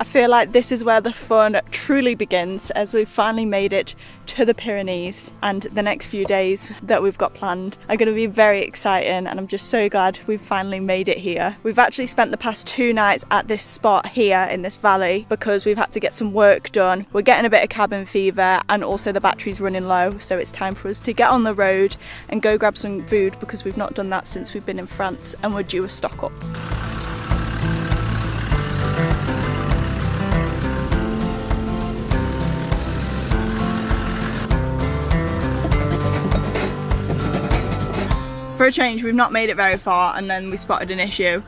I feel like this is where the fun truly begins, as we've finally made it to the Pyrenees, and the next few days that we've got planned are going to be very exciting, and I'm just so glad we've finally made it here. We've actually spent the past 2 nights at this spot here in this valley because we've had to get some work done. We're getting a bit of cabin fever, and also the battery's running low, so it's time for us to get on the road and go grab some food because we've not done that since we've been in France, and we're due a stock up. For a change, we've not made it very far, and then we spotted an issue.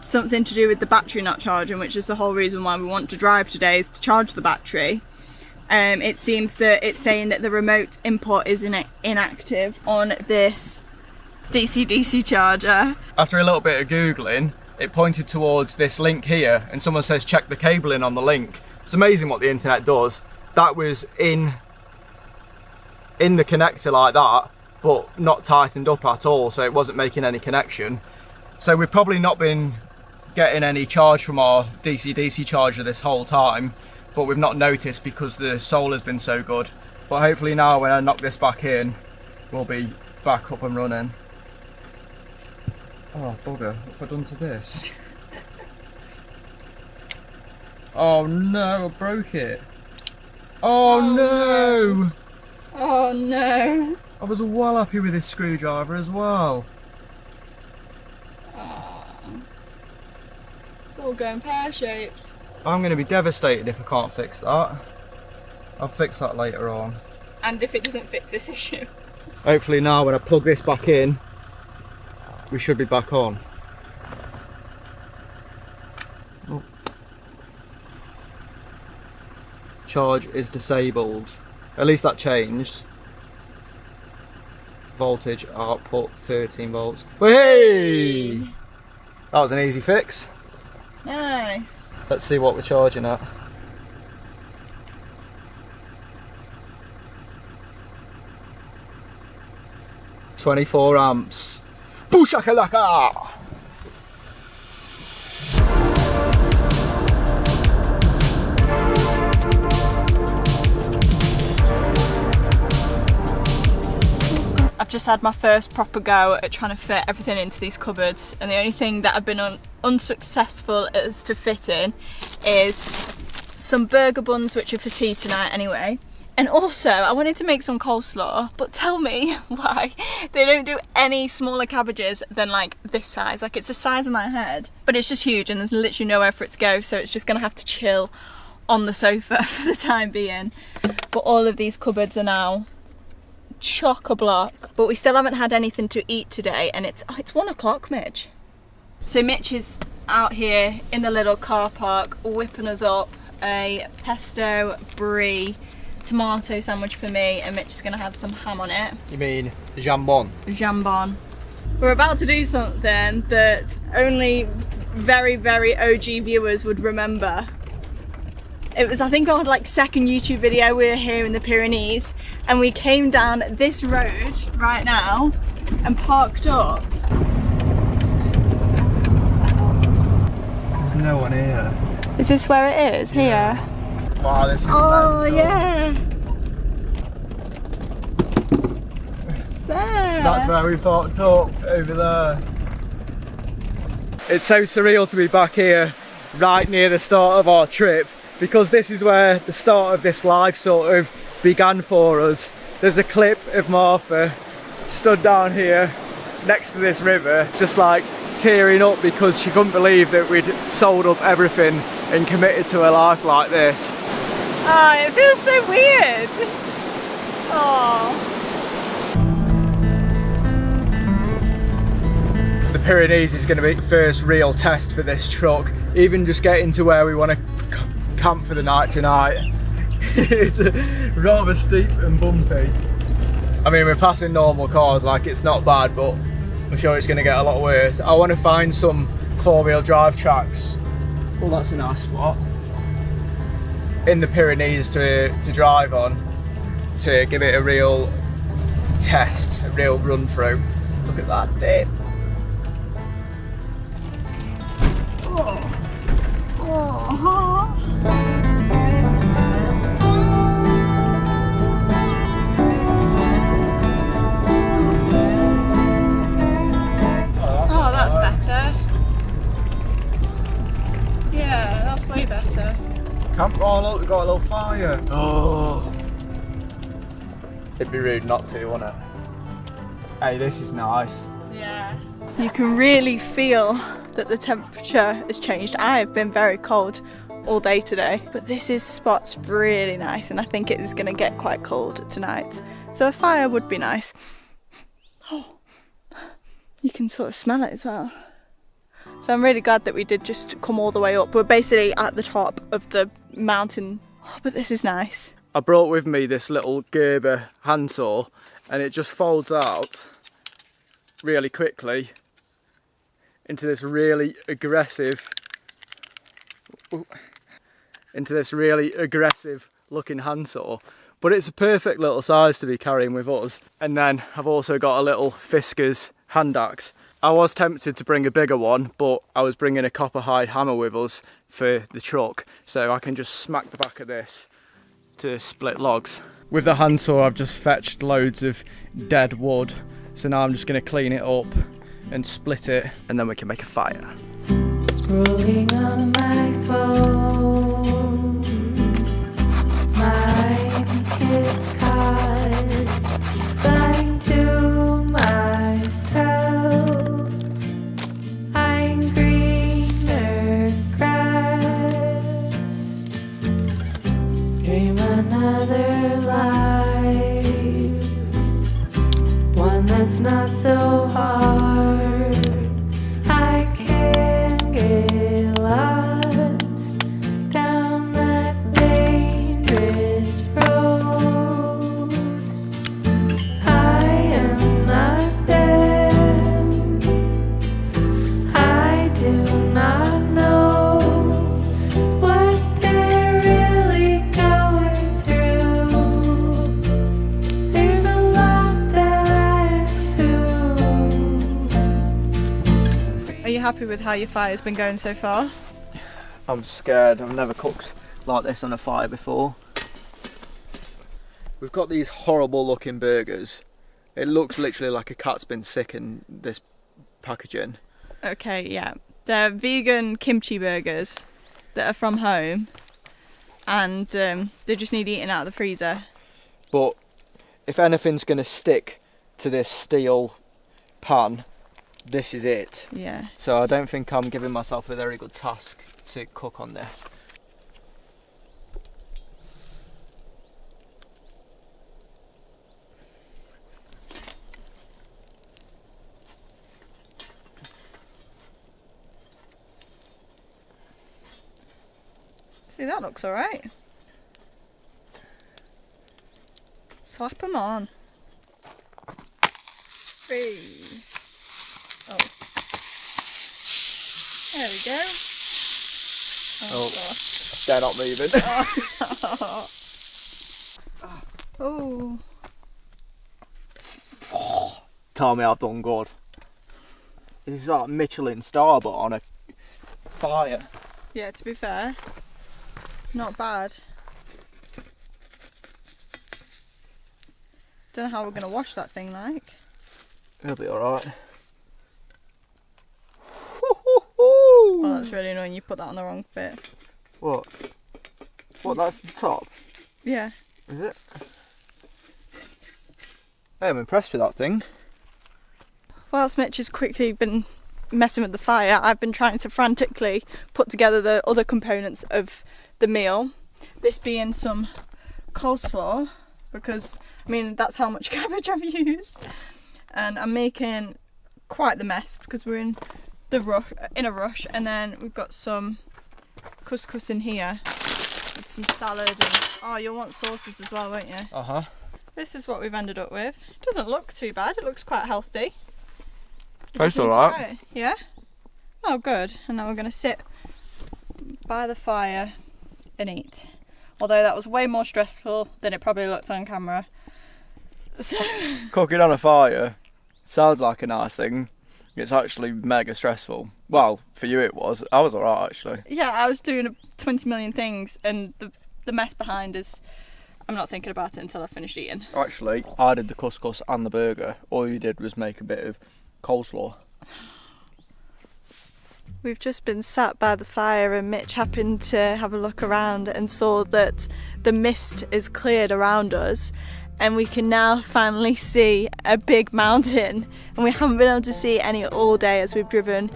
Something to do with the battery not charging, which is the whole reason why we want to drive today, is to charge the battery. It seems that it's saying that the remote input is inactive on this DC-DC charger. After a little bit of Googling, it pointed towards this link here, and someone says check the cabling on the link. It's amazing what the internet does. That was in the connector like that, but not tightened up at all, so it wasn't making any connection. So we've probably not been getting any charge from our DC-DC charger this whole time, but we've not noticed because the solar's been so good. But hopefully now when I knock this back in, we'll be back up and running. Oh bugger, what have I done to this? Oh no, I broke it. Oh no! Oh no! I was well happy with this screwdriver as well. Oh, it's all going pear-shaped. I'm going to be devastated if I can't fix that. I'll fix that later on. And if it doesn't fix this issue. Hopefully now when I plug this back in, we should be back on. Oh. Charge is disabled. At least that changed. Voltage output 13 volts. Hey! That was an easy fix. Nice. Let's see what we're charging at. "24 amps. Booshakalaka! I've just had my first proper go at trying to fit everything into these cupboards, and the only thing that I've been unsuccessful as to fit in is some burger buns, which are for tea tonight anyway. And also I wanted to make some coleslaw, but tell me why they don't do any smaller cabbages than like this size. Like, it's the size of my head, but it's just huge and there's literally nowhere for it to go, so it's just gonna have to chill on the sofa for the time being. But all of these cupboards are now chock-a-block, but we still haven't had anything to eat today, and it's 1 o'clock, Mitch. So Mitch is out here in the little car park whipping us up a pesto brie tomato sandwich for me, and Mitch is gonna have some ham on it. You mean jambon? Jambon. We're about to do something that only very, very OG viewers would remember. It was, I think, our like second YouTube video. We were here in the Pyrenees, and we came down this road right now and parked up. There's no one here. Is this where it is? Yeah. Here? Wow, this is Oh, mental. yeah. There. That's where we parked up, over there. It's so surreal to be back here right near the start of our trip, because this is where the start of this life sort of began for us. There's a clip of Martha stood down here next to this river, just like tearing up because she couldn't believe that we'd sold up everything and committed to a life like this. Oh, it feels so weird. Oh. The Pyrenees is going to be the first real test for this truck. Even just getting to where we want to camp for the night tonight. It's rather steep and bumpy. I mean, we're passing normal cars, like it's not bad, but I'm sure it's going to get a lot worse. I want to find some four-wheel drive tracks. Well, that's a nice spot. In the Pyrenees to drive on, to give it a real test, a real run through. Look at that dip. Oh. Oh. That's way better. Oh look, we've got a little fire. Oh. It'd be rude not to, wouldn't it? Hey, this is nice. Yeah. You can really feel that the temperature has changed. I have been very cold all day today, but this spot's really nice, and I think it is going to get quite cold tonight. So a fire would be nice. Oh, you can sort of smell it as well. So I'm really glad that we did just come all the way up. We're basically at the top of the mountain. Oh, but this is nice. I brought with me this little Gerber handsaw, and it just folds out really quickly into this really aggressive looking handsaw. But it's a perfect little size to be carrying with us. And then I've also got a little Fiskars hand axe. I was tempted to bring a bigger one, but I was bringing a copperhide hammer with us for the truck, so I can just smack the back of this to split logs. With the handsaw, I've just fetched loads of dead wood, so now I'm just going to clean it up and split it, and then we can make a fire. Scrolling on my phone, my kids caught, lying to myself. I'm greener grass, dream another life, one that's not so hard. I can get lost down that dangerous road. I am not dead. I do not know what they're really going through. There's a lot that I assume. Are you happy with how your fire's been going so far? I'm scared. I've never cooked like this on a fire before. We've got these horrible looking burgers. It looks literally like a cat's been sick in this packaging. Okay, yeah. They're vegan kimchi burgers that are from home, and they just need eating out of the freezer. But if anything's going to stick to this steel pan, this is it. Yeah. So I don't think I'm giving myself a very good task to cook on this. See, that looks alright. Slap them on. 3. Oh. There we go. Oh, gosh. They're not moving. Oh. Tell me I've done good. This is like Michelin star, but on a fire. Yeah, to be fair, not bad. Don't know how we're going to wash that thing like. It'll be alright. Well, that's really annoying, you put that on the wrong bit. What? What, that's the top? Yeah. Is it? Hey, I'm impressed with that thing. Whilst Mitch has quickly been messing with the fire, I've been trying to frantically put together the other components of the meal. This being some coleslaw, because I mean that's how much cabbage I've used, and I'm making quite the mess because we're in a rush. And then we've got some couscous in here with some salad, and oh, you'll want sauces as well, won't you? Uh-huh. This is what we've ended up with. It doesn't look too bad, it looks quite healthy. Tastes alright. Yeah? Oh good. And now we're going to sit by the fire and eat. Although that was way more stressful than it probably looked on camera. So Cooking on a fire sounds like a nice thing. It's actually mega stressful. Well, for you it was. I was alright actually. yeah, I was doing 20 million things, and the mess behind is I'm not thinking about it until I finished eating. Actually, I did the couscous and the burger. All you did was make a bit of coleslaw. We've just been sat by the fire and Mitch happened to have a look around and saw that the mist is cleared around us and we can now finally see a big mountain, and we haven't been able to see any all day as we've driven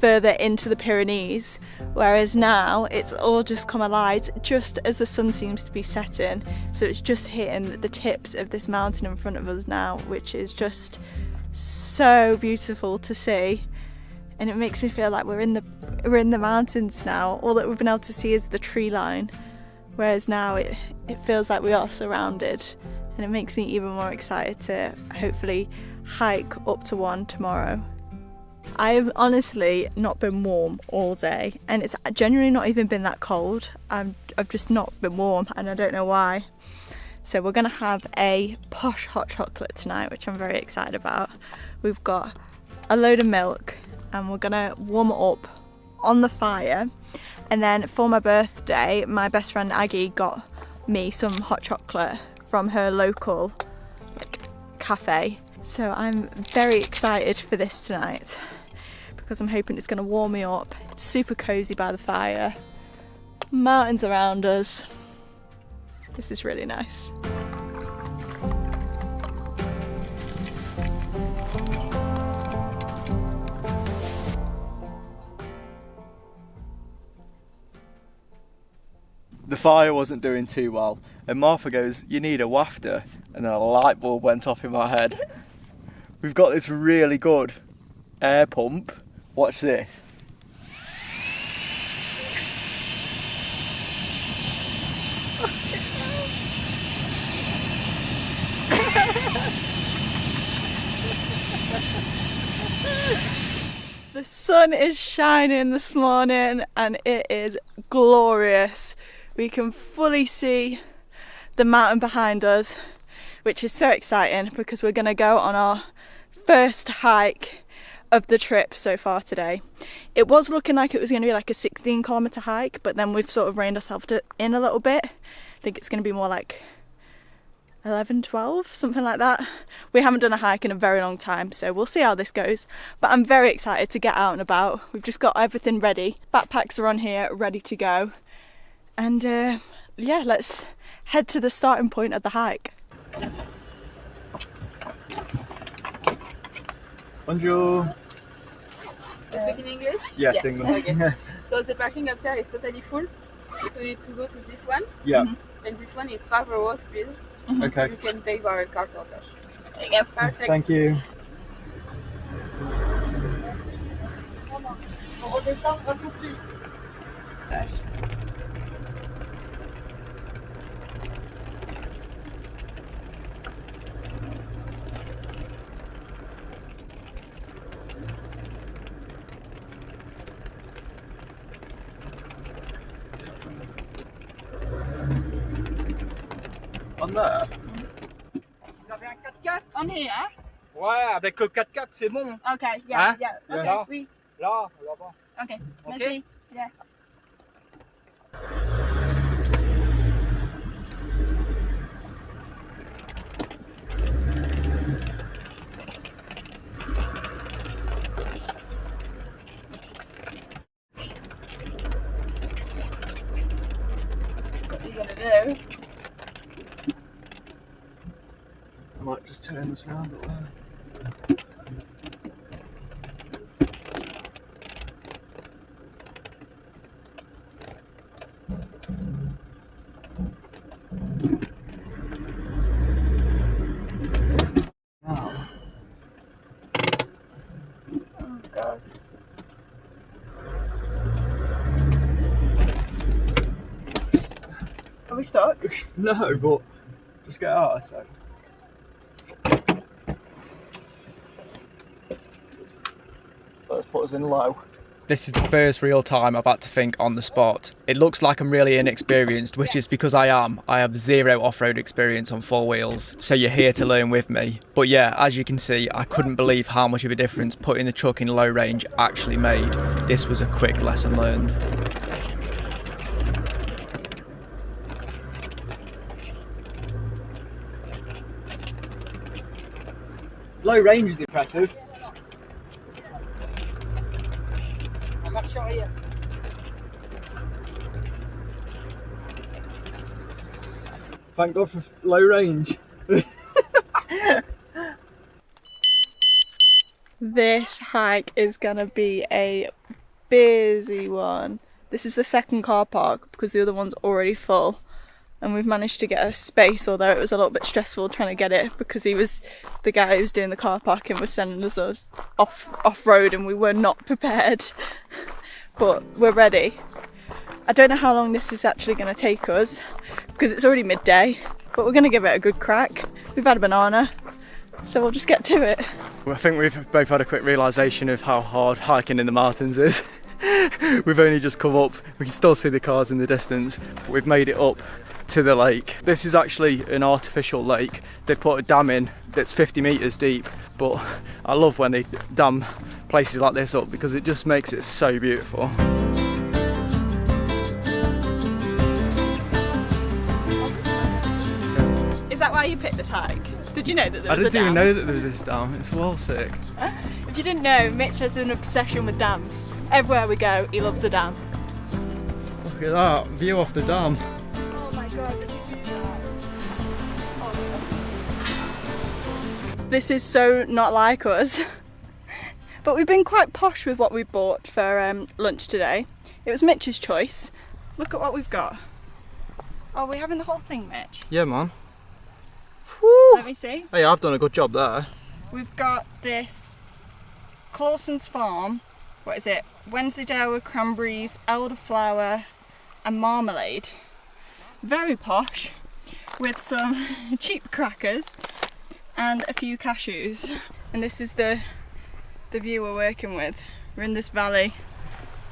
further into the Pyrenees, whereas now it's all just come alive just as the sun seems to be setting, so it's just hitting the tips of this mountain in front of us now, which is just so beautiful to see. And it makes me feel like we're in the mountains now. All that we've been able to see is the tree line, whereas now it feels like we are surrounded, and it makes me even more excited to hopefully hike up to one tomorrow. I've honestly not been warm all day, and it's genuinely not even been that cold. I've just not been warm, and I don't know why. So we're gonna have a posh hot chocolate tonight, which I'm very excited about. We've got a load of milk, and we're gonna warm it up on the fire. And then for my birthday, my best friend Aggie got me some hot chocolate from her local cafe. So I'm very excited for this tonight because I'm hoping it's gonna warm me up. It's super cozy by the fire, mountains around us. This is really nice. The fire wasn't doing too well, and Martha goes, "You need a wafter," and then a light bulb went off in my head. We've got this really good air pump. Watch this. The sun is shining this morning and it is glorious. We can fully see the mountain behind us, which is so exciting because we're going to go on our first hike of the trip so far today. It was looking like it was going to be like a 16-kilometre hike, but then we've sort of reined ourselves in a little bit. I think it's going to be more like 11, 12, something like that. We haven't done a hike in a very long time, so we'll see how this goes. But I'm very excited to get out and about. We've just got everything ready. Backpacks are on here, ready to go. And yeah, let's head to the starting point of the hike. Bonjour. You speak in English? Yes, Yeah. English. Okay. So the parking upstairs is totally full. So you need to go to this one. Yeah. And this one is 5 euros, please. Okay. You can pay by card or cash. Yep. Perfect. Thank you. On there? Vous avez un 4x4? On here? Ouais, avec le 4x4 c'est bon. Okay, yeah, Hein? yeah. Okay, Là. oui. Là, là-bas. Okay, Okay. merci. Yeah. What are you gonna do? I might just turn this round up there. Now, Oh god. Are we stuck? no, but just get out, I say. Let's put us in low. This is the first real time I've had to think on the spot. It looks like I'm really inexperienced, which is because I am. I have zero off-road experience on four wheels, so you're here to learn with me. But yeah, as you can see, I couldn't believe how much of a difference putting the truck in low range actually made. This was a quick lesson learned. Low range is impressive. On marche Thank God for low range. This hike is gonna be a busy one. This is the second car park because the other one's already full, and we've managed to get a space, although it was a little bit stressful trying to get it because the guy who was doing the car parking was sending us off-road and we were not prepared. But we're ready. I don't know how long this is actually going to take us because it's already midday, but we're going to give it a good crack. We've had a banana, so we'll just get to it. Well, I think we've both had a quick realisation of how hard hiking in the mountains is. We've only just come up, we can still see the cars in the distance, but we've made it up to the lake. This is actually an artificial lake. They've put a dam in that's 50 metres deep, but I love when they dam places like this up because it just makes it so beautiful. Is that why you picked this hike? Did you know that there was a dam? I didn't even know that there was this dam. It's well sick. If you didn't know, Mitch has an obsession with dams. Everywhere we go, he loves a dam. Look at that view off the dam. Oh my god, did you do that? Oh. This is so not like us. But we've been quite posh with what we bought for lunch today. It was Mitch's choice. Look at what we've got. Oh, we're having the whole thing, Mitch? Yeah, man. Woo. Let me see. Hey, I've done a good job there. We've got this Clawson's Farm, what is it? Wensleydale cranberries, elderflower and marmalade. Very posh, with some cheap crackers and a few cashews. And this is the view we're working with. We're in this valley.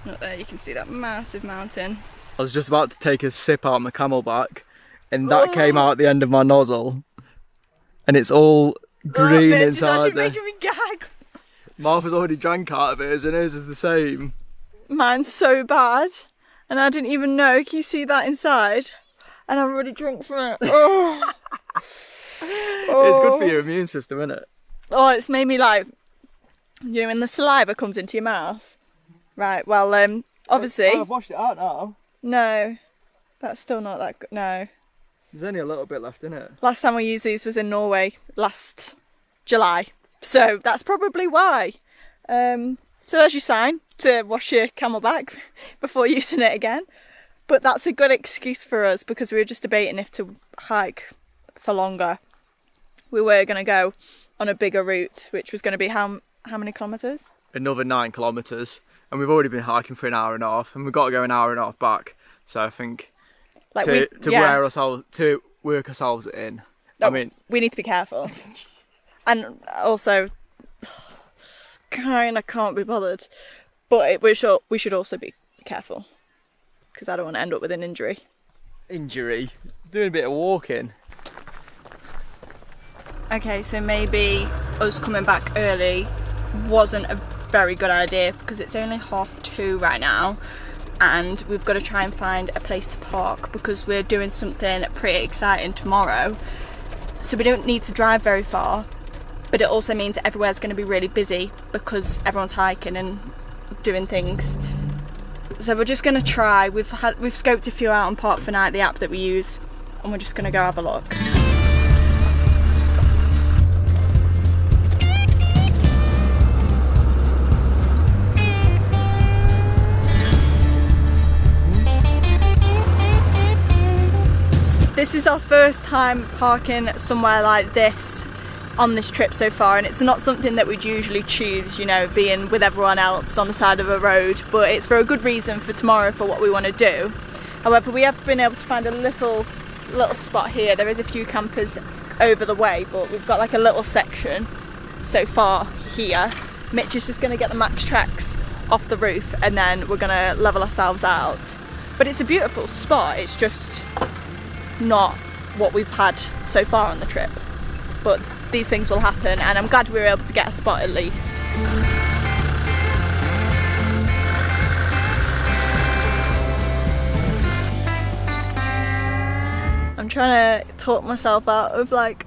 Up there you can see that massive mountain. I was just about to take a sip out of my camelback and that came out at the end of my nozzle. And it's all green inside there. Making me gag. Martha's already drank out of it, and hers is the same. Mine's so bad, and I didn't even know. Can you see that inside? And I've already drunk from it. Oh. It's good for your immune system, isn't it? Oh, it's made me like, you know, when the saliva comes into your mouth. Right, well, obviously. Oh, I've washed it out now. No, that's still not that good. No. There's only a little bit left in it. Last time we used these was in Norway last July, so that's probably why. So there's your sign to wash your camelback before using it again. But that's a good excuse for us because we were just debating if to hike for longer. We were going to go on a bigger route, which was going to be how many kilometres? Another 9 kilometres, and we've already been hiking for an hour and a half, and we've got to go an hour and a half back. So I think like to work ourselves in. I mean, we need to be careful, and also kind of can't be bothered. But we should also be careful because I don't want to end up with an injury. Injury? Doing a bit of walking. Okay, so maybe us coming back early wasn't a very good idea because it's only 2:30 right now. And we've got to try and find a place to park because we're doing something pretty exciting tomorrow. So we don't need to drive very far, but it also means everywhere's going to be really busy because everyone's hiking and doing things. So we're just going to try. We've scoped a few out on Park for Night, the app that we use, and we're just going to go have a look. This is our first time parking somewhere like this on this trip so far, and it's not something that we'd usually choose, you know, being with everyone else on the side of a road, but it's for a good reason for tomorrow for what we want to do. However, we have been able to find a little spot here. There is a few campers over the way, but we've got like a little section so far here. Mitch is just going to get the max tracks off the roof and then we're going to level ourselves out. But it's a beautiful spot, it's just not what we've had so far on the trip, but these things will happen and I'm glad we were able to get a spot at least. I'm trying to talk myself out of like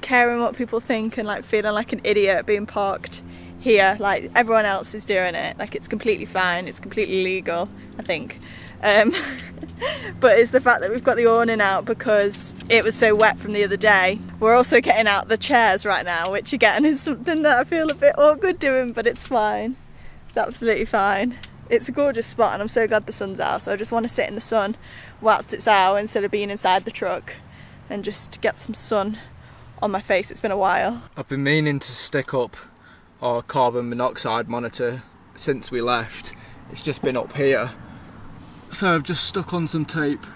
caring what people think and like feeling like an idiot being parked here like everyone else is doing it. Like it's completely fine, it's completely legal, I think. But it's the fact that we've got the awning out because it was so wet from the other day. We're also getting out the chairs right now, which again is something that I feel a bit awkward doing, but it's fine. It's absolutely fine. It's a gorgeous spot and I'm so glad the sun's out, so I just want to sit in the sun whilst it's out instead of being inside the truck and just get some sun on my face. It's been a while. I've been meaning to stick up our carbon monoxide monitor since we left. It's just been up here. So I've just stuck on some tape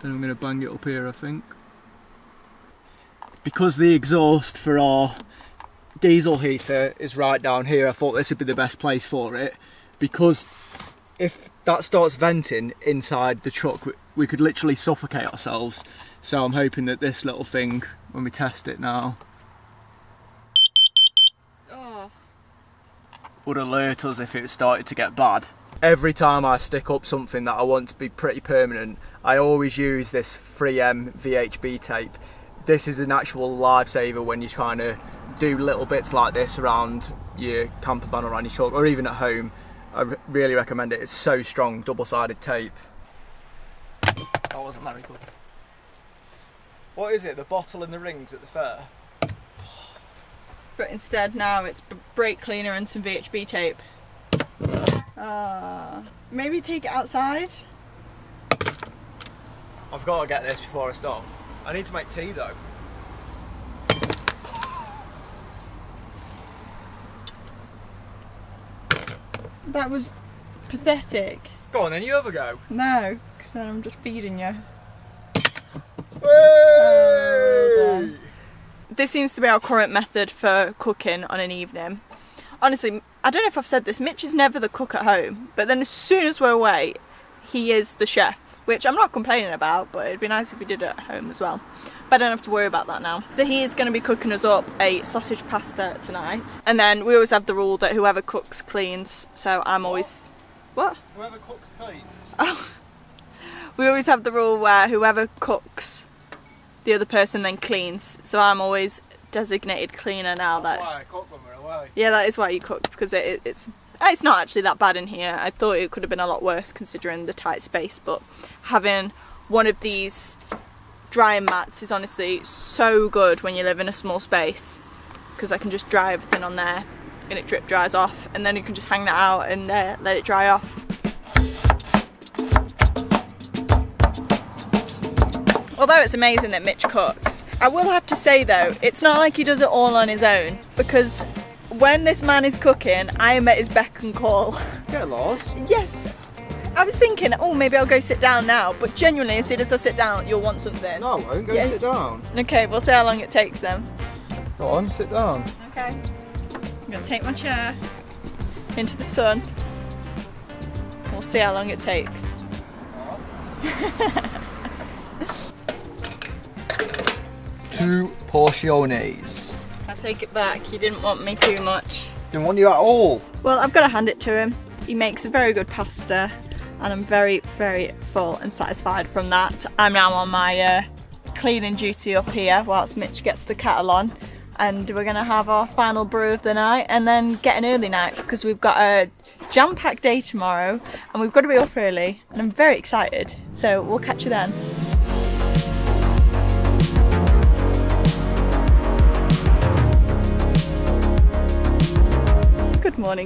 and I'm going to bang it up here, I think. Because the exhaust for our diesel heater is right down here, I thought this would be the best place for it, because if that starts venting inside the truck, we could literally suffocate ourselves. So I'm hoping that this little thing, when we test it now, would alert us if it started to get bad. Every time I stick up something that I want to be pretty permanent, I always use this 3M VHB tape. This is an actual lifesaver when you're trying to do little bits like this around your camper van or around your truck, or even at home. I really recommend it. It's so strong, double-sided tape. That wasn't very good. What is it, the bottle and the rings at the fair? But instead now it's brake cleaner and some VHB tape. Maybe take it outside? I've got to get this before I stop. I need to make tea though. That was pathetic. Go on then, you have a go. No, because then I'm just feeding you. Hey! This seems to be our current method for cooking on an evening. Honestly, I don't know if I've said this, Mitch is never the cook at home, but then as soon as we're away, he is the chef, which I'm not complaining about, but it'd be nice if he did it at home as well. But I don't have to worry about that now. So he is going to be cooking us up a sausage pasta tonight. And then we always have the rule that whoever cooks cleans, so I'm always... What? Whoever cooks cleans. Oh. We always have the rule where whoever cooks, the other person then cleans. So I'm always designated cleaner now. That's why I cook when we're away. Yeah, that is why you cook, because it's not actually that bad in here. I thought it could have been a lot worse considering the tight space, but having one of these drying mats is honestly so good when you live in a small space, because I can just dry everything on there and it drip dries off, and then you can just hang that out and let it dry off. Although it's amazing that Mitch cooks, I will have to say though, it's not like he does it all on his own, because when this man is cooking, I am at his beck and call. Get lost. Yes. I was thinking, oh, maybe I'll go sit down now, but genuinely, as soon as I sit down, you'll want something. No, I won't. Go Yeah. sit down. Okay, we'll see how long it takes then. Go on, sit down. Okay. I'm gonna take my chair into the sun. We'll see how long it takes. Two porciones. I take it back, he didn't want me too much. Didn't want you at all. Well, I've got to hand it to him. He makes a very good pasta, and I'm very, very full and satisfied from that. I'm now on my cleaning duty up here whilst Mitch gets the kettle on, and we're going to have our final brew of the night and then get an early night, because we've got a jam-packed day tomorrow and we've got to be up early, and I'm very excited. So we'll catch you then.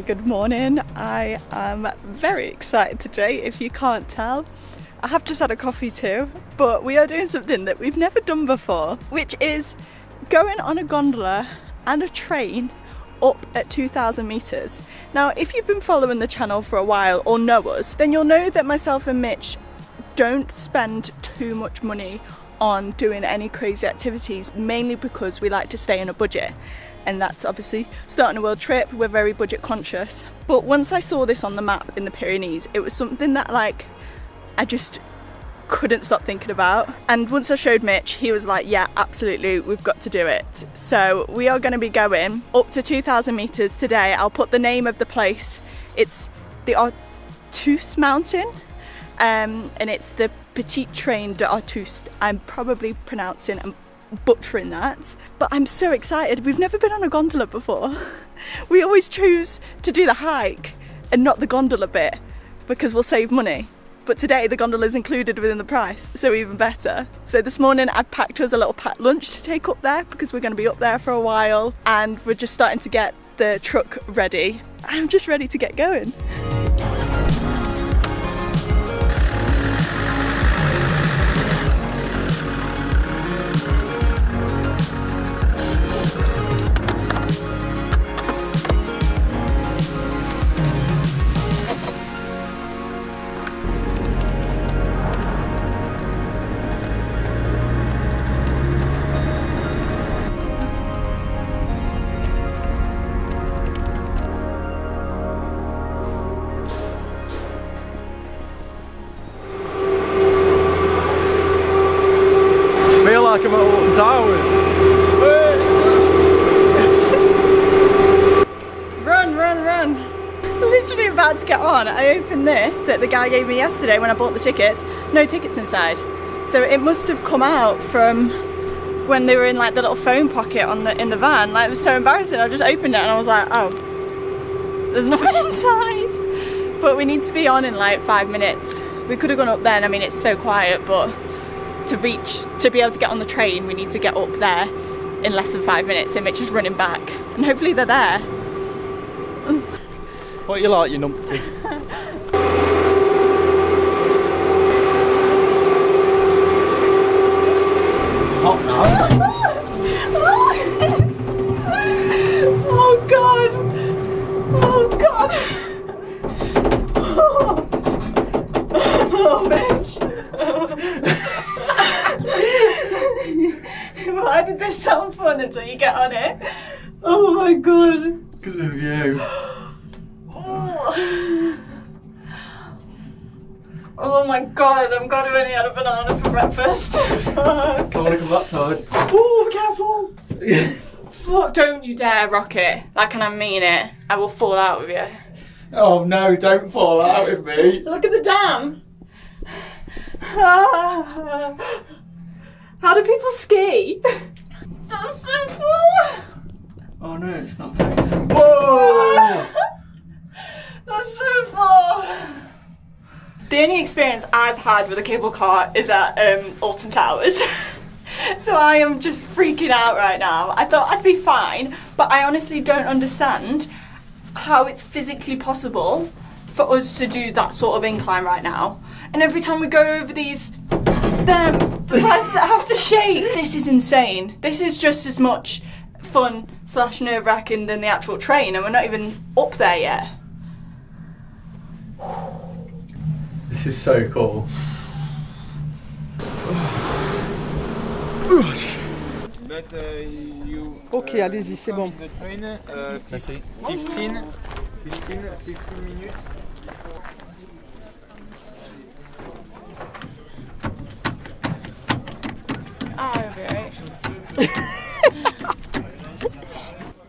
Good morning. I am very excited today, if you can't tell. I have just had a coffee too, but we are doing something that we've never done before, which is going on a gondola and a train up at 2,000 metres. Now, if you've been following the channel for a while or know us, then you'll know that myself and Mitch don't spend too much money on doing any crazy activities, mainly because we like to stay in a budget. And that's obviously starting a world trip, we're very budget conscious. But once I saw this on the map in the Pyrenees, it was something that I just couldn't stop thinking about. And once I showed Mitch, he was like, yeah, absolutely, we've got to do it. So we are going to be going up to 2,000 metres today. I'll put the name of the place. It's the Artus Mountain, and it's the Petit Train de Artus. I'm probably pronouncing and butchering that, but I'm so excited. We've never been on a gondola before. We always choose to do the hike and not the gondola bit because we'll save money, but today the gondola is included within the price, so even better. So this morning I've packed us a little packed lunch to take up there because we're going to be up there for a while, and we're just starting to get the truck ready. I'm just ready to get going. Like I'm at Alton Towers. Run, run, run. Literally about to get on. I opened this that the guy gave me yesterday when I bought the tickets. No tickets inside. So it must have come out from when they were in like the little phone pocket on in the van. Like, it was so embarrassing. I just opened it and I was like, oh, there's nothing inside. But we need to be on in like 5 minutes. We could have gone up then. I mean, it's so quiet, but to be able to get on the train, we need to get up there in less than 5 minutes, and Mitch is running back, and hopefully they're there. What you like, you numpty? Hot now. Oh god! Oh god! Oh Mitch! Why did this sound fun until you get on it? Oh my god. Because of you. Oh my god, I'm glad I only had a banana for breakfast. Fuck. I want to come back, Todd. Oh, careful. Fuck, don't you dare rock it. Like, and I mean it. I will fall out with you. Oh no, don't fall out with me. Look at the dam. How do people ski? That's so cool. Oh no, it's not facing. Whoa! That's so fun. The only experience I've had with a cable car is at Alton Towers. So I am just freaking out right now. I thought I'd be fine, but I honestly don't understand how it's physically possible for us to do that sort of incline right now. And every time we go over these the legs that have to shake. This is insane. This is just as much fun / nerve-wracking than the actual train, and we're not even up there yet. This is so cool. But you. Ok, allez-y, c'est bon. The train, 15 minutes.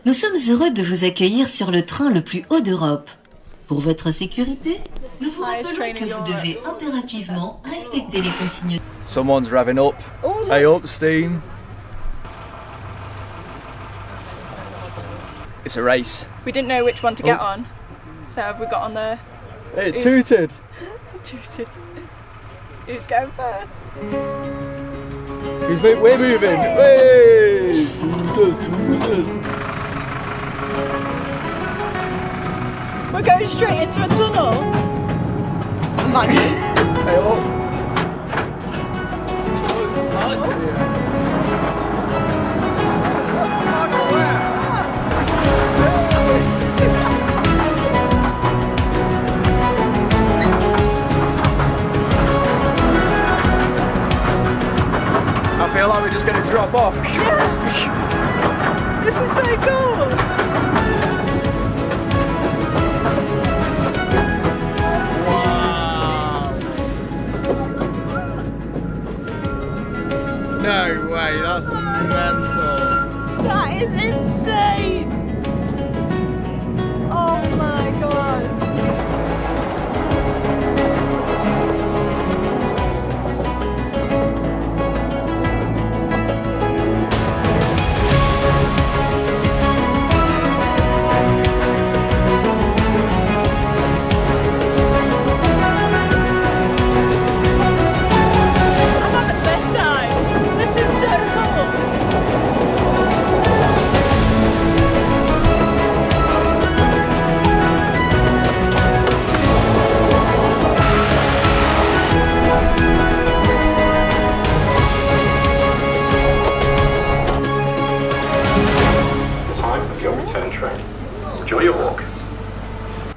Nous sommes heureux de vous accueillir sur le train le plus haut d'Europe. Pour votre sécurité, nous vous rappelons que vous devez impérativement respecter les consignes. Someone's revving up. Oh, Hey up, steam. It's a race. we didn't know which one to get on, so have we got on the It tooted. tooted? Who's going first? We're moving. Hey! Losers. We're going straight into a tunnel. Hey up. I feel like we're just going to drop off. This is so cool. No way, that's mental. That is insane. Oh my god.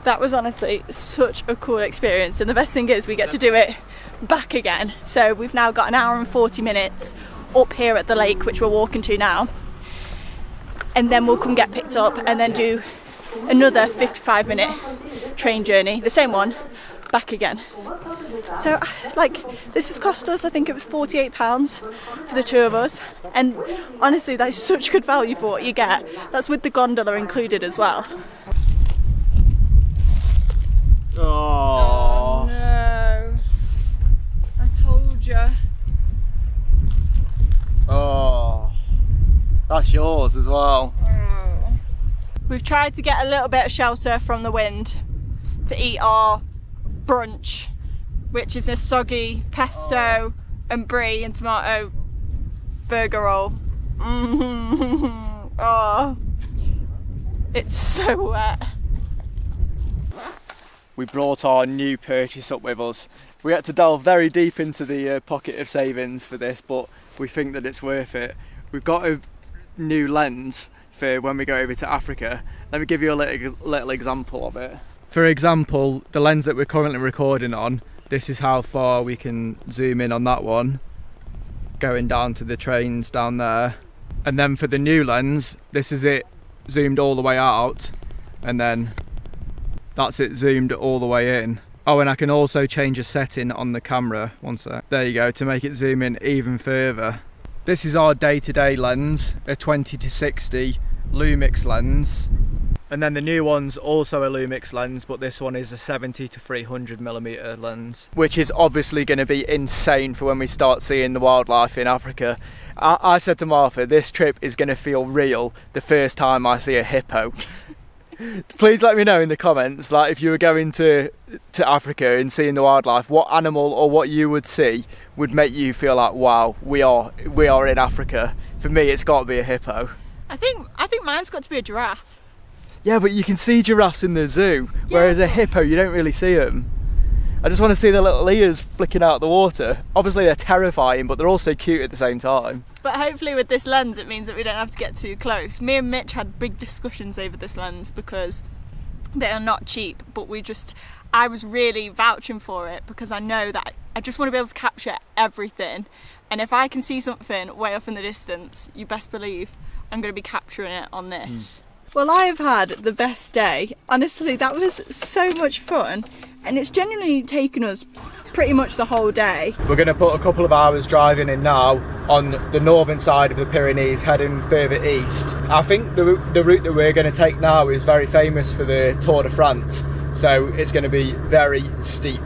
That was honestly such a cool experience, and the best thing is we get to do it back again. So we've now got an hour and 40 minutes up here at the lake, which we're walking to now, and then we'll come get picked up and then do another 55-minute train journey, the same one, back again. So like, this has cost us, I think it was £48 for the two of us, and honestly that is such good value for what you get. That's with the gondola included as well. Oh no, I told you. Oh, that's yours as well. We've tried to get a little bit of shelter from the wind to eat our brunch, which is a soggy pesto and brie and tomato burger roll. Oh, it's so wet. We brought our new purchase up with us. We had to delve very deep into the pocket of savings for this, but we think that it's worth it. We've got a new lens for when we go over to Africa. Let me give you a little example of it. For example, the lens that we're currently recording on, this is how far we can zoom in on that one, going down to the trains down there. And then for the new lens, this is it zoomed all the way out, and then that's it zoomed all the way in. Oh, and I can also change a setting on the camera. One sec. There you go, to make it zoom in even further. This is our day-to-day lens, a 20-60 Lumix lens. And then the new one's also a Lumix lens, but this one is a 70-300mm lens. Which is obviously going to be insane for when we start seeing the wildlife in Africa. I said to Martha, this trip is going to feel real the first time I see a hippo. Please let me know in the comments, like, if you were going to Africa and seeing the wildlife, what animal or what you would see would make you feel like, wow, we are in Africa. For me, it's got to be a hippo. I think mine's got to be a giraffe. Yeah, but you can see giraffes in the zoo, whereas a hippo, you don't really see them. I just want to see the little ears flicking out of the water. Obviously they're terrifying, but they're also cute at the same time. But hopefully with this lens it means that we don't have to get too close. Me and Mitch had big discussions over this lens because they are not cheap, but I was really vouching for it because I know that I just want to be able to capture everything, and if I can see something way off in the distance, you best believe I'm going to be capturing it on this. Well, I have had the best day. Honestly, that was so much fun, and it's genuinely taken us pretty much the whole day. We're going to put a couple of hours driving in now on the northern side of the Pyrenees, heading further east. I think the route that we're going to take now is very famous for the Tour de France, so it's going to be very steep.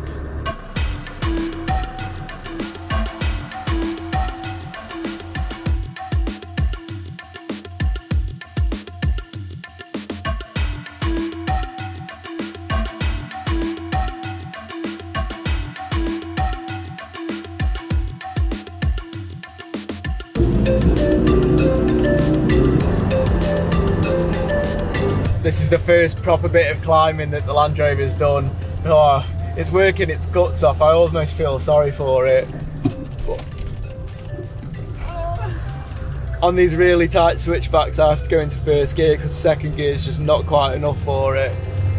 This is the first proper bit of climbing that the Land Rover's done. Oh, it's working its guts off. I almost feel sorry for it. But on these really tight switchbacks, I have to go into first gear because second gear is just not quite enough for it.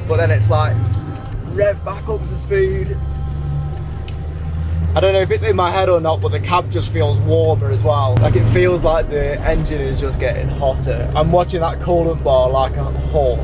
But then it's like rev back up to speed. I don't know if it's in my head or not, but the cab just feels warmer as well. Like, it feels like the engine is just getting hotter. I'm watching that coolant bar like a hawk.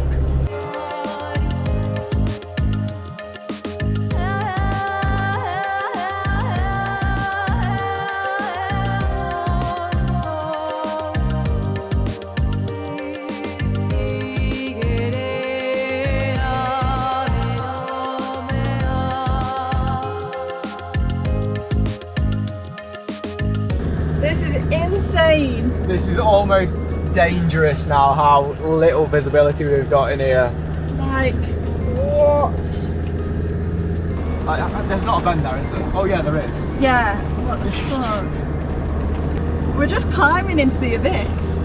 This is insane. This is almost dangerous now, how little visibility we've got in here. Like, what? There's not a bend there, is there? Oh yeah, there is. Yeah, what the fuck? We're just climbing into the abyss.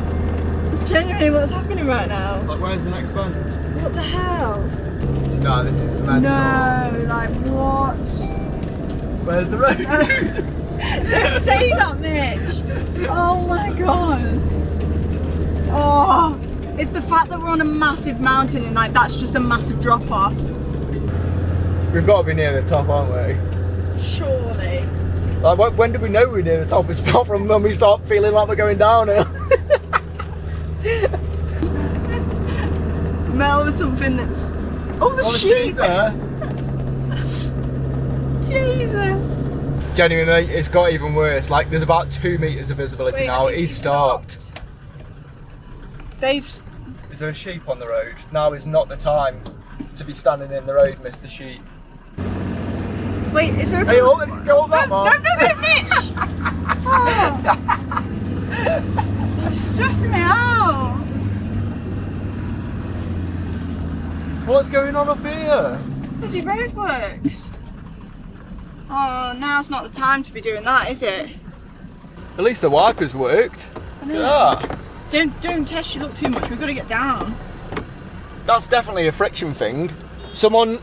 It's genuinely what's happening right now. Like, where's the next bend? What the hell? No, this is mental. No, like what? Where's the road? Don't say that, Mitch. Oh my god. Oh, it's the fact that we're on a massive mountain and like that's just a massive drop off. We've got to be near the top, aren't we? Surely. Like, when did we know we were near the top? It's apart from when we start feeling like we're going downhill. Smell of something that's... Oh, the sheep! There. Jesus! Genuinely, it's got even worse. Like, there's about 2 meters of visibility Wait, now. I think He's he stopped. Dave's... Is there a sheep on the road? Now is not the time to be standing in the road, Mr. Sheep. Wait, is there a... Hey, hold it, go up that No, man. Mitch! Oh. You're stressing me out. What's going on up here? Bloody roadworks. Oh, now's not the time to be doing that, is it? At least the wipers worked. Yeah. Don't test your luck too much, we've got to get down. That's definitely a friction thing. Someone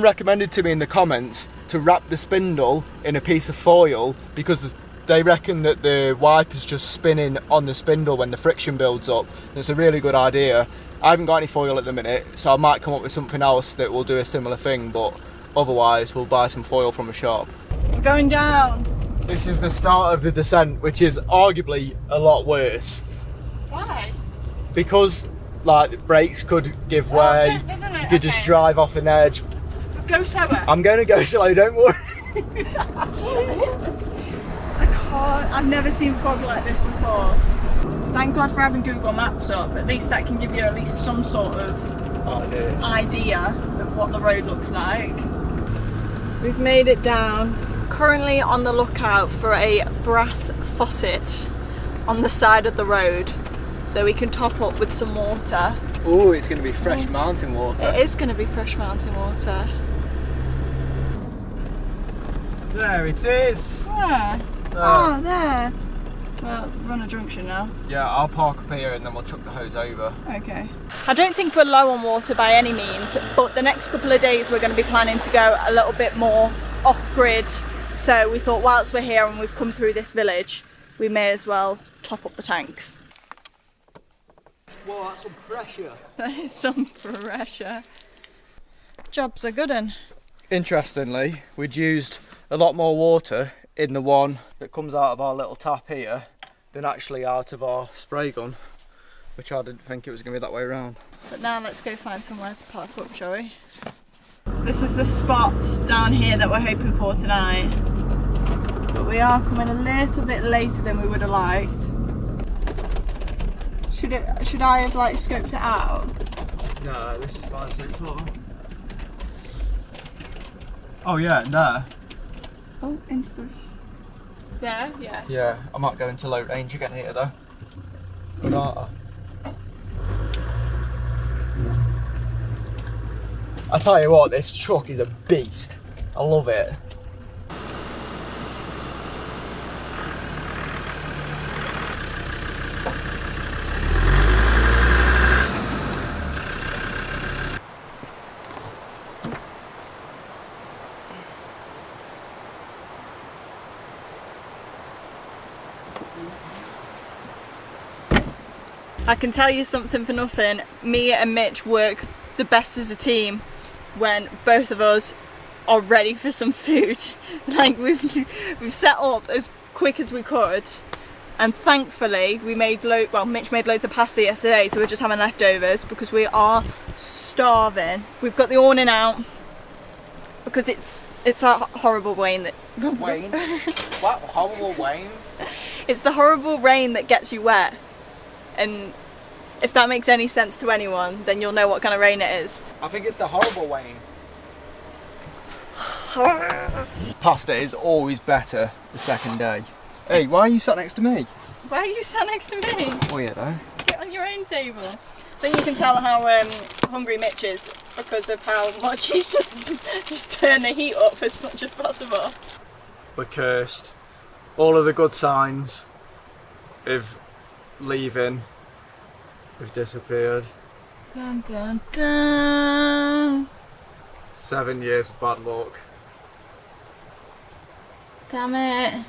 recommended to me in the comments to wrap the spindle in a piece of foil because they reckon that the wiper's just spinning on the spindle when the friction builds up. And it's a really good idea. I haven't got any foil at the minute, so I might come up with something else that will do a similar thing, but otherwise we'll buy some foil from a shop. We're going down. This is the start of the descent, which is arguably a lot worse. Why? Because like the brakes could give way, No, you could just drive off an edge. Go slower. I'm going to go slow, don't worry. I can't. I've never seen fog like this before. Thank God for having Google Maps up. At least that can give you at least some sort of idea of what the road looks like. We've made it down. Currently on the lookout for a brass faucet on the side of the road so we can top up with some water. Oh, it's going to be fresh mountain water. It is going to be fresh mountain water. There it is. Where? Oh, there. Well, we're on a junction now. Yeah, I'll park up here and then we'll chuck the hose over. Okay. I don't think we're low on water by any means, but the next couple of days we're going to be planning to go a little bit more off-grid. So we thought whilst we're here and we've come through this village, we may as well top up the tanks. Whoa, that's some pressure. That is some pressure. Jobs are good un. Interestingly, we'd used a lot more water in the one that comes out of our little tap here than actually out of our spray gun, which I didn't think it was going to be that way around. But now let's go find somewhere to park up, shall we? This is the spot down here that we're hoping for tonight. But we are coming a little bit later than we would have liked. Should I have like scoped it out? No, this is fine so far. Oh yeah, and there. Oh, into the... There, yeah. Yeah, I might go into low range again here though. Good, aren't I? I tell you what, this truck is a beast. I love it. I can tell you something for nothing. Me and Mitch work the best as a team when both of us are ready for some food. Like we've set up as quick as we could, and thankfully we made Mitch made loads of pasta yesterday, so we're just having leftovers because we are starving. We've got the awning out because it's that horrible rain that Wayne? What horrible Wayne? it's the horrible rain that gets you wet. And if that makes any sense to anyone, then you'll know what kind of rain it is. I think it's the horrible Wayne. Pasta is always better the second day. Hey, why are you sat next to me? Why are you sat next to me? Weirdo. Get on your own table. I think you can tell how hungry Mitch is because of how much he's just turned the heat up as much as possible. We're cursed. All of the good signs of leaving have disappeared. Dun dun dun. 7 years of bad luck. Damn it.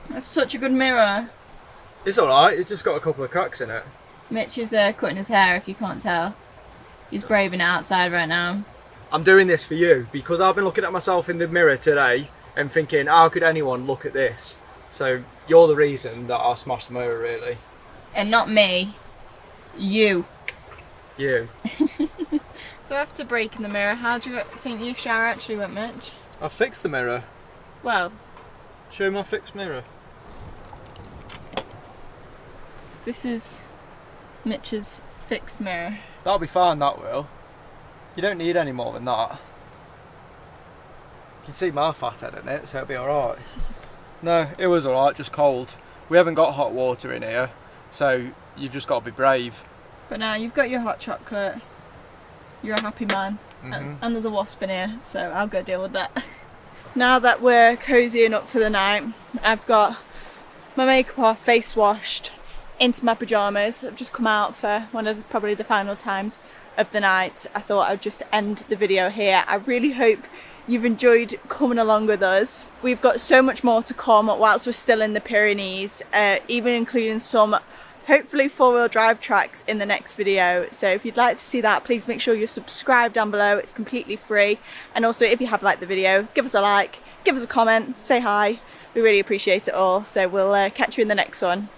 That's such a good mirror. It's alright, it's just got a couple of cracks in it. Mitch is cutting his hair if you can't tell. He's braving it outside right now. I'm doing this for you because I've been looking at myself in the mirror today and thinking, how could anyone look at this? So you're the reason that I smashed the mirror, really. And not me, you. You. So after breaking the mirror, how do you think your shower actually went, Mitch? I fixed the mirror. Well, Show my fixed mirror. this is Mitch's fixed mirror. That'll be fine, that will. You don't need any more than that. You can see my fat head in it, so it'll be alright. No, it was alright, just cold. We haven't got hot water in here, so you've just got to be brave. But now you've got your hot chocolate. You're a happy man. And there's a wasp in here, so I'll go deal with that. Now that we're cozying up for the night, I've got my makeup off, face washed, into my pyjamas. I've just come out for one of probably the final times of the night. I thought I'd just end the video here. I really hope you've enjoyed coming along with us. We've got so much more to come whilst we're still in the Pyrenees, even including some hopefully 4-wheel drive tracks in the next video. So if you'd like to see that, please make sure you're subscribed down below. It's completely free. And also, if you have liked the video, give us a like, give us a comment, say hi. We really appreciate it all. So we'll catch you in the next one.